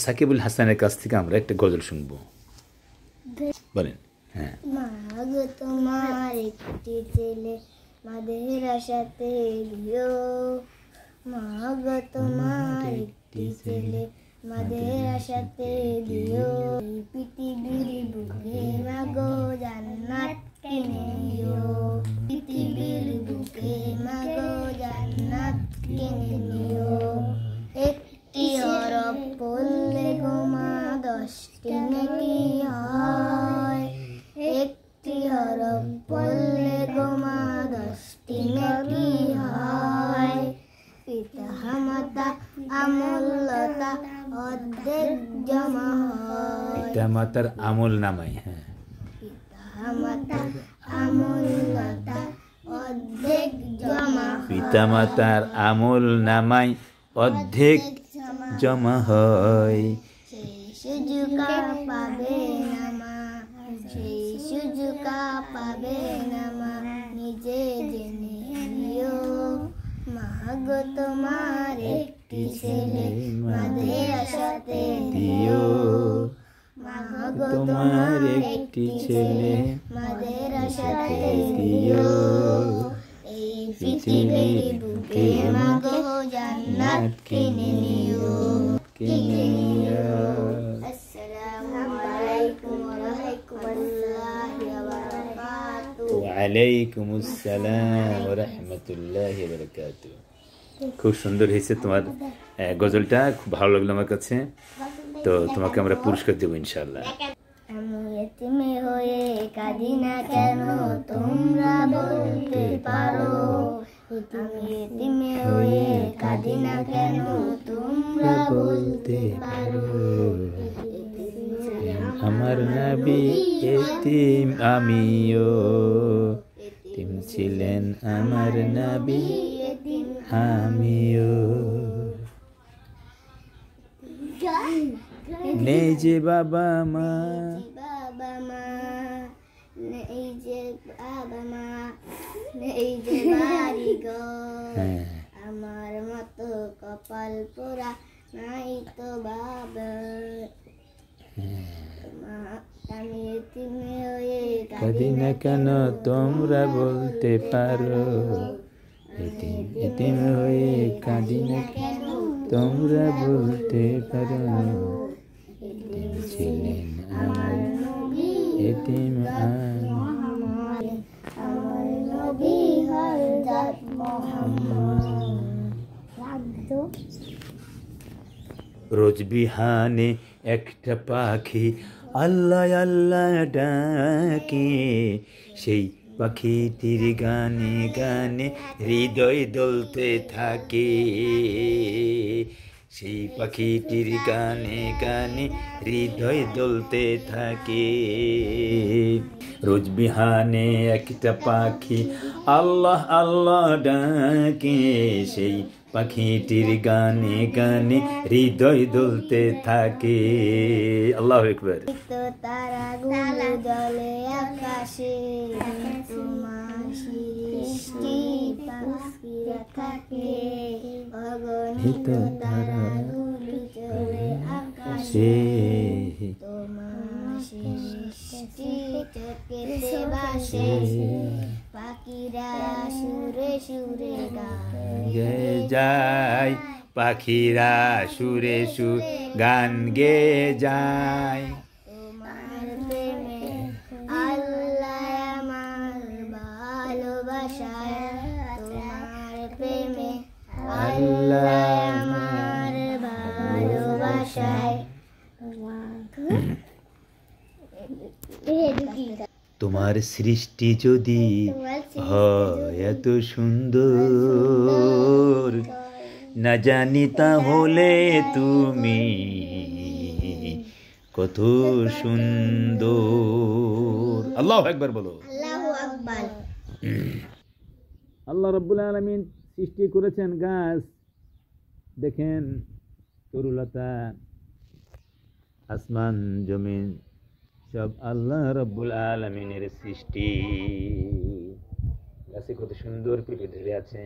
সাকিবুল হাসানের কাছ থেকে আমরা একটা গজল শুনবো, বলেন। হ্যাঁ। মাগো তোমার একটি ছেলে মাদের আশাতে দিও, মাগো তোমার একটি ছেলে মাদের আশাতে দিও, পৃথিবীর বুকে মাগো জান্নাত কিনে দিও, পৃথিবীর বুকে মাগো জান্নাত কিনে দিও, একটি হরফ পড়লে গো মা 10টি নেকি হয়, একটি হরফ পড়লে গো মা 10টি নেকি হয়, পিতা মাতা আমলতা অর্ধেক জমা হয়, পিতা মাতার আমল নামাই। হ্যাঁ, পিতা মাতা আমলতা অর্ধেক জমা হয়, পিতা মাতার আমল নামাই অর্ধেক জমা হয়, সেই সুযোগ পাবে না মা, সেই সুযোগ পাবে না মা, নিজে জেনে নিও, মাগো তোমার একটি ছেলে মাদের আশাতে দিও, মাগো তোমার একটি ছেলে মাদের আশাতে দিও, এই পৃথিবীর বুকে মাগো জান্নাত কিনে নিও, কিনে নিও। আসসালামু আলাইকুম ওয়া রাহমাতুল্লাহি ওয়া বারাকাতুহু। ওয়ালাইকুম আসসালাম ওয়া রাহমাতুল্লাহি ওয়া বারাকাতুহু। খুব সুন্দর হয়েছে তোমার গজলটা, খুব ভালো লাগলো আমার কাছে। তো তোমাকে আমরা পুরস্কার দেবো ইনশাআল্লাহ। আমি এতিমে হয়ে কাঁদি না কেন তোমরা বলতে পারো, আমি এতিমে হয়ে কাঁদি না কেন তোমরা বলতে পারো, আমার নবী এতিম আমিও, এতিম ছিলেন আমার নবী আমিও, নেই যে বাবা মা, বাবা মা নেই যে বাবা মা, নেই যে বাড়ি ঘর, আমার মতো কপাল পোড়া নাই তো বাবা, আমি এতিমে হয়ে কাঁদি না কেন তোমরা বলতে পারো, এতিম এতিম হয়ে কাঁদি না কেন তোমরা বলতে পারো, এতিম ছিলেন আমার এতিম আমার নবী হযরত মুহাম্মদ। রোজ বিহানে একটা পাখি আল্লাহ আল্লাহ ডাকে, সেই পাখিটির গানে গানে হৃদয় দোলতে থাকে, সেই পাখিটির গানে গানে হৃদয় দোলতে থাকে, রোজ বিহানে একটা পাখি আল্লাহ আল্লাহ ডাকে, সেই পাখিটির গানে গানে হৃদয় দোলতে থাকে। আল্লাহু আকবার। তারাগুলো জলে আকাশে তোমার সৃষ্টি পাখিরা থাকে, অগণিত তারাগুলো জলে আকাশে তোমার সৃষ্টি চোখেতে ভাসে, পাখিরা সুরে সুরে গায় যায়, পাখিরা সুরে সুরে গান গেয়ে যায়, তোমার প্রেমে আল্লাহ আমার ভালোবাসায়, তোমার প্রেমে আল্লাহ আমার ভালোবাসায়, তোমার সৃষ্টি যদি হয় এত সুন্দর, না জানি তাহলে তুমি কত সুন্দর। আল্লাহু আকবার বলো। আল্লাহু আকবার। আল্লাহ রাব্বুল আলামিন সৃষ্টি করেছেন গাছ, দেখেন তরুলতা, আসমান জমিন সব আল্লাহ রাব্বুল আলামিনের সৃষ্টি। গাছে কত সুন্দর পেঁপে ধরে আছে,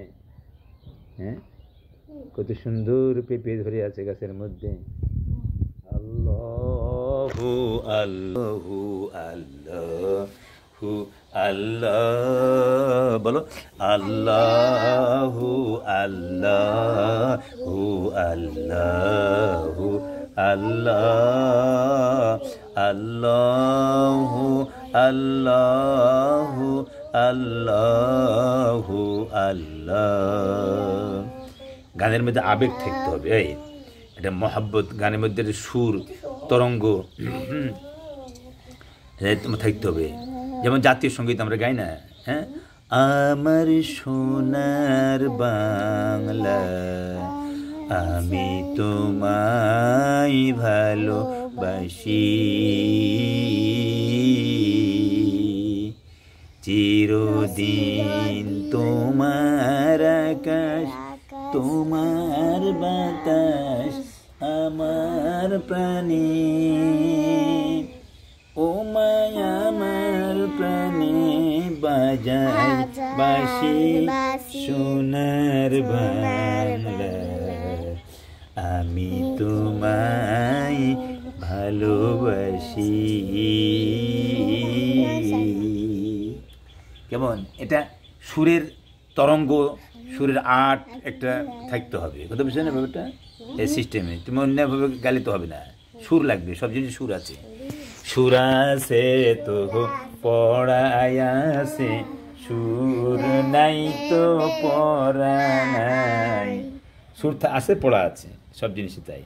হ্যাঁ, কত সুন্দর পেঁপে ধরে আছে গাছের মধ্যে। আল্লাহু আল্লাহু আল্লাহ, বলো আল্লাহু আল্লাহু আল্লাহু আল্লাহ, আল্লাহু আল্লাহু আল্লাহু আল্লাহ। গানের মধ্যে আবেগ থাকতে হবে, এই এটা মহাব্বত, গানের মধ্যে সুর তরঙ্গ থাকতে হবে। যেমন জাতীয় সঙ্গীত আমরা গাই না, হ্যাঁ, আমার সোনার বাংলা আমি তোমায় ভালোবাসি, চিরদিন তোমার আকাশ তোমার বাতাস আমার প্রাণে, ও মায়া আমার প্রাণে বাজায় বাঁশি সোনার বাংলা আমি তোমায় ভালোবাসি। কেমন? এটা সুরের তরঙ্গ, সুরের আর্ট একটা থাকতে হবে, কথা বুঝলে না ব্যাপারটা? এই সিস্টেমে তুমি অন্যভাবে গালে তো হবে না, সুর লাগবে, সব জিনিস সুর আছে। সুর আছে তো পড়ায় আছে, সুর নাই তো পড়া নাই। সুর আছে, পড়া আছে, সব জিনিসই তাই।